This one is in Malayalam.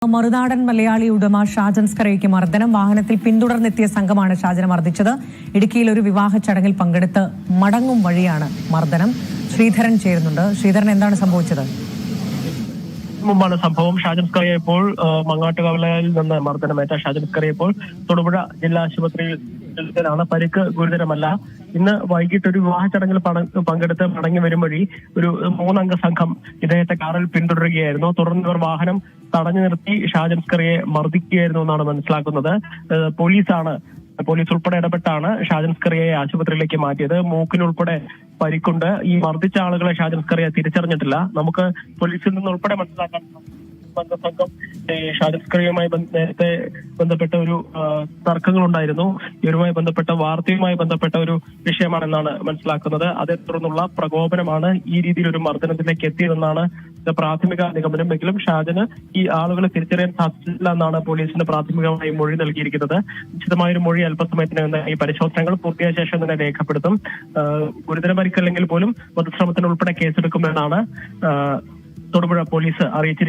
മറുനാടൻ മലയാളി ഉടമ ഷാജൻ സ്കറിയയ്ക്ക് മർദ്ദനം. വാഹനത്തിൽ പിന്തുടർന്നെത്തിയ സംഘമാണ് ഷാജനെ മർദ്ദിച്ചത്. ഇടുക്കിയിൽ ഒരു വിവാഹ ചടങ്ങിൽ പങ്കെടുത്ത് മടങ്ങും വഴിയാണ് മർദ്ദനം. ശ്രീധരൻ ചേരുന്നുണ്ട്. ശ്രീധരൻ, എന്താണ് സംഭവിച്ചത്? മുമ്പാണ് സംഭവം. ഷാജൻ സ്കറിയ ഇപ്പോൾ മങ്ങാട്ടുകവലയിൽ നിന്ന് മർദ്ദനമേറ്റ ഷാജൻ സ്കറിയ ഇപ്പോൾ തൊടുപുഴ ജില്ലാ ആശുപത്രിയിൽ ാണ്. പരിക്ക് ഗുരുതരമല്ല. ഇന്ന് വൈകിട്ട് ഒരു വിവാഹ ചടങ്ങിൽ പങ്കെടുത്ത് മടങ്ങി വരും വഴി ഒരു 3 അംഗ സംഘം ഇദ്ദേഹത്തെ കാറിൽ പിന്തുടരുകയായിരുന്നു. തുടർന്ന് ഇവർ വാഹനം തടഞ്ഞു നിർത്തി ഷാജൻ സ്കറിയെ മർദ്ദിക്കുകയായിരുന്നു എന്നാണ് മനസ്സിലാക്കുന്നത്. പോലീസ് ഉൾപ്പെടെ ഇടപെട്ടാണ് ഷാജൻ സ്കറിയയെ ആശുപത്രിയിലേക്ക് മാറ്റിയത്. മൂക്കിനുൾപ്പെടെ പരിക്കുണ്ട്. ഈ മർദ്ദിച്ച ആളുകളെ ഷാജൻ സ്കറിയ തിരിച്ചറിഞ്ഞിട്ടില്ല. നമുക്ക് പോലീസിൽ നിന്ന് ഉൾപ്പെടെ മനസ്സിലാക്കാൻ സംഘം ഷാജൻ സ്കറിയുമായി നേരത്തെ ബന്ധപ്പെട്ട ഒരു തർക്കങ്ങളുണ്ടായിരുന്നു. ഇവരുമായി ബന്ധപ്പെട്ട വാർത്തയുമായി ബന്ധപ്പെട്ട ഒരു വിഷയമാണെന്നാണ് മനസ്സിലാക്കുന്നത്. അതേ തുടർന്നുള്ള പ്രകോപനമാണ് ഈ രീതിയിൽ ഒരു മർദ്ദനത്തിലേക്ക് എത്തിയതെന്നാണ് പ്രാഥമിക നിഗമനം. എങ്കിലും ഷാജന് ഈ ആളുകളെ തിരിച്ചറിയാൻ സാധിച്ചില്ല എന്നാണ് പോലീസിന് പ്രാഥമികമായി മൊഴി നൽകിയിരിക്കുന്നത്. വിശദമായൊരു മൊഴി അല്പസമയത്തിന് ഈ പരിശോധനകൾ പൂർത്തിയായ ശേഷം തന്നെ രേഖപ്പെടുത്തും. ഗുരുതര പരിക്കല്ലെങ്കിൽ പോലും വധശ്രമത്തിന് ഉൾപ്പെടെ കേസെടുക്കുമെന്നാണ് തൊടുപുഴ പോലീസ് അറിയിച്ചിരിക്കുന്നത്.